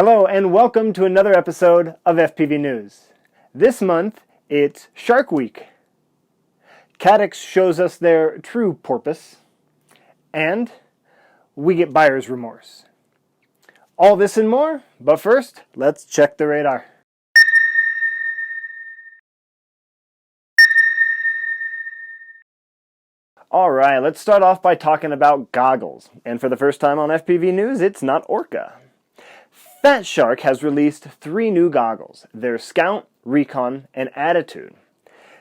Hello and welcome to another episode of FPV News. This month, it's Shark Week. Caddx shows us their true porpoise, and we get buyer's remorse. All this and more, but first, let's check the radar. Alright, let's start off by talking about goggles. And for the first time on FPV News, it's not Orca. Fatshark has released 3 new goggles. They're Scout, Recon, and Attitude.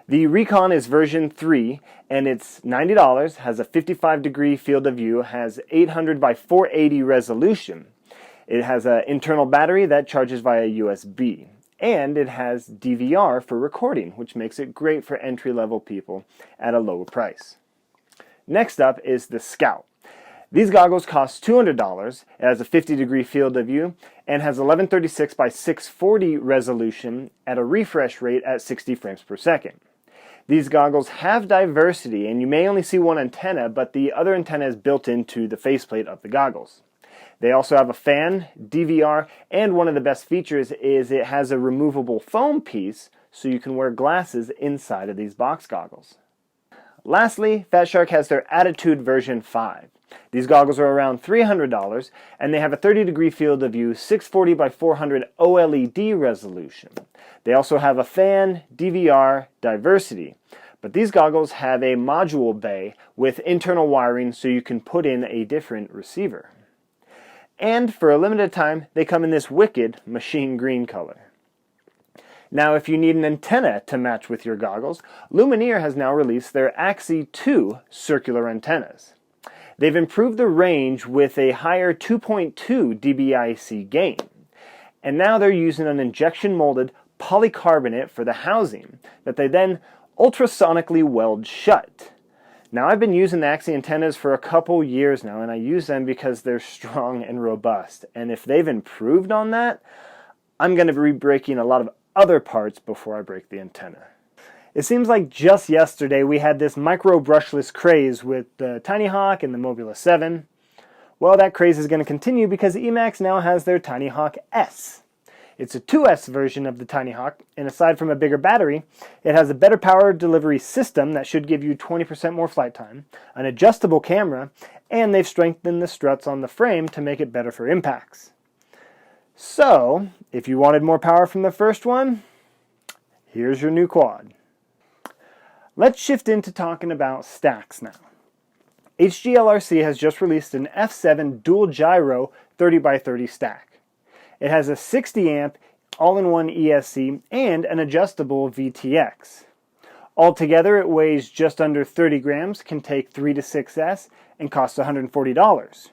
The Recon is version 3, and it's $90, has a 55-degree field of view, has 800 by 480 resolution. It has an internal battery that charges via USB. And it has DVR for recording, which makes it great for entry-level people at a lower price. Next up is the Scout. These goggles cost $200, it has a 50-degree field of view, and has 1136 by 640 resolution at a refresh rate at 60 frames per second. These goggles have diversity, and you may only see one antenna, but the other antenna is built into the faceplate of the goggles. They also have a fan, DVR, and one of the best features is it has a removable foam piece, so you can wear glasses inside of these box goggles. Lastly, Fatshark has their Attitude version 5. These goggles are around $300, and they have a 30-degree field of view, 640 by 400 OLED resolution. They also have a fan, DVR, diversity. But these goggles have a module bay with internal wiring so you can put in a different receiver. And for a limited time, they come in this wicked machine green color. Now, if you need an antenna to match with your goggles, Lumineer has now released their AXII V2 circular antennas. They've improved the range with a higher 2.2 dBIC gain. And now they're using an injection molded polycarbonate for the housing that they then ultrasonically weld shut. Now, I've been using the AXII antennas for a couple years now, and I use them because they're strong and robust. And if they've improved on that, I'm going to be breaking a lot of other parts before I break the antenna. It seems like just yesterday we had this micro brushless craze with the TinyHawk and the Mobula 7. Well, that craze is going to continue because EMAX now has their TinyHawk S. It's a 2S version of the TinyHawk, and aside from a bigger battery, it has a better power delivery system that should give you 20% more flight time, an adjustable camera, and they've strengthened the struts on the frame to make it better for impacts. So, if you wanted more power from the first one, here's your new quad. Let's shift into talking about stacks now. HGLRC has just released an F7 dual gyro 30x30 stack. It has a 60 amp all-in-one ESC and an adjustable VTX. Altogether, it weighs just under 30 grams, can take 3 to 6S, and costs $140.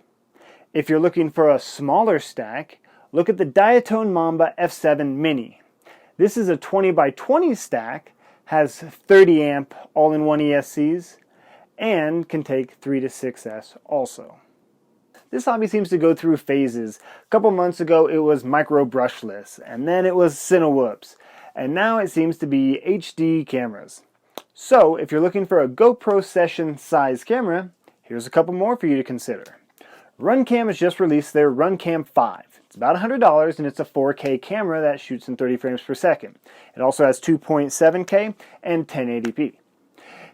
If you're looking for a smaller stack, look at the Diatone Mamba F7 Mini. This is a 20x20 stack, has 30 amp all-in-one ESCs, and can take 3 to 6S also. This hobby seems to go through phases. A couple months ago it was micro brushless, and then it was Cinewhoops, and now it seems to be HD cameras. So if you're looking for a GoPro Session size camera, here's a couple more for you to consider. Runcam has just released their Runcam 5. It's about $100 and it's a 4K camera that shoots in 30 frames per second. It also has 2.7K and 1080p.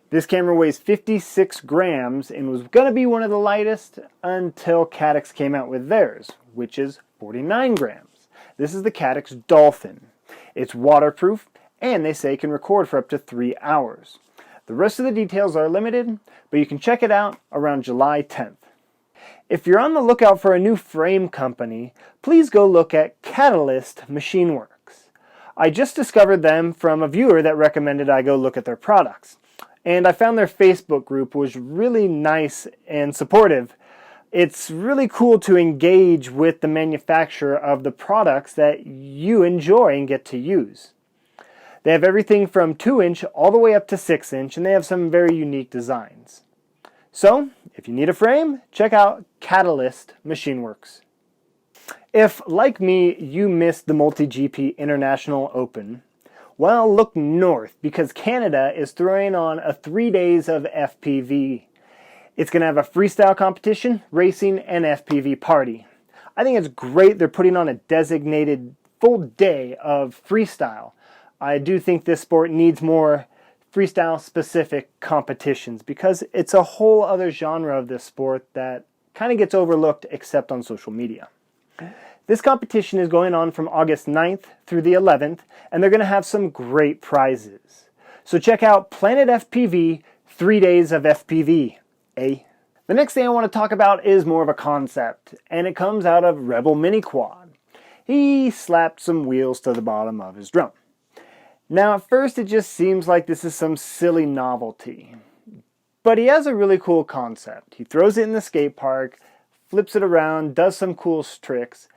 This camera weighs 56 grams and was going to be one of the lightest until Caddx came out with theirs, which is 49 grams. This is the Caddx Dolphin. It's waterproof and they say can record for up to 3 hours. The rest of the details are limited, but you can check it out around July 10th. If you're on the lookout for a new frame company, please go look at Catalyst Machinework. I just discovered them from a viewer that recommended I go look at their products. And I found their Facebook group was really nice and supportive. It's really cool to engage with the manufacturer of the products that you enjoy and get to use. They have everything from 2-inch all the way up to 6-inch, and they have some very unique designs. So, if you need a frame, check out Catalyst Machineworks. If, like me, you missed the MultiGP International Open, well, look north because Canada is throwing on a 3 days of FPV. It's going to have a freestyle competition, racing, and FPV party. I think it's great they're putting on a designated full day of freestyle. I do think this sport needs more freestyle specific competitions because it's a whole other genre of this sport that kind of gets overlooked except on social media. This competition is going on from August 9th through the 11th, and they're going to have some great prizes. So check out Planet FPV 3 Days of FPV, eh? The next thing I want to talk about is more of a concept, and it comes out of Rebel Mini Quad. He slapped some wheels to the bottom of his drone. Now at first it just seems like this is some silly novelty, but he has a really cool concept. He throws it in the skate park, flips it around, does some cool tricks,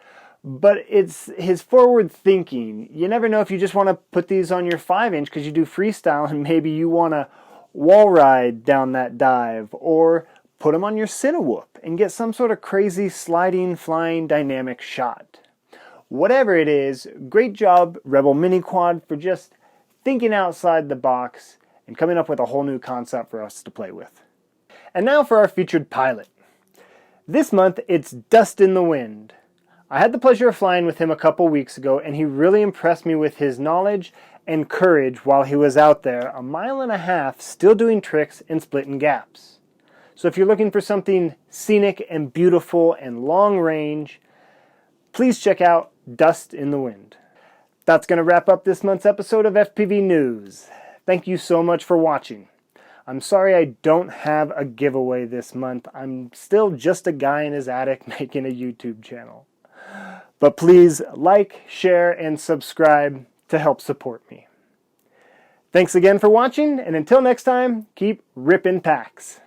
but it's his forward thinking. You never know if you just want to put these on your 5-inch because you do freestyle and maybe you want to wall ride down that dive, or put them on your Cinewhoop and get some sort of crazy sliding, flying, dynamic shot. Whatever it is, great job Rebel Mini Quad for just thinking outside the box and coming up with a whole new concept for us to play with. And now for our featured pilot. This month it's Dust in the Wind. I had the pleasure of flying with him a couple weeks ago, and he really impressed me with his knowledge and courage while he was out there 1.5 miles still doing tricks and splitting gaps. So if you're looking for something scenic and beautiful and long range, please check out Dust in the Wind. That's going to wrap up this month's episode of FPV News. Thank you so much for watching. I'm sorry I don't have a giveaway this month. I'm still just a guy in his attic making a YouTube channel. But please like, share, and subscribe to help support me. Thanks again for watching, and until next time, keep ripping packs.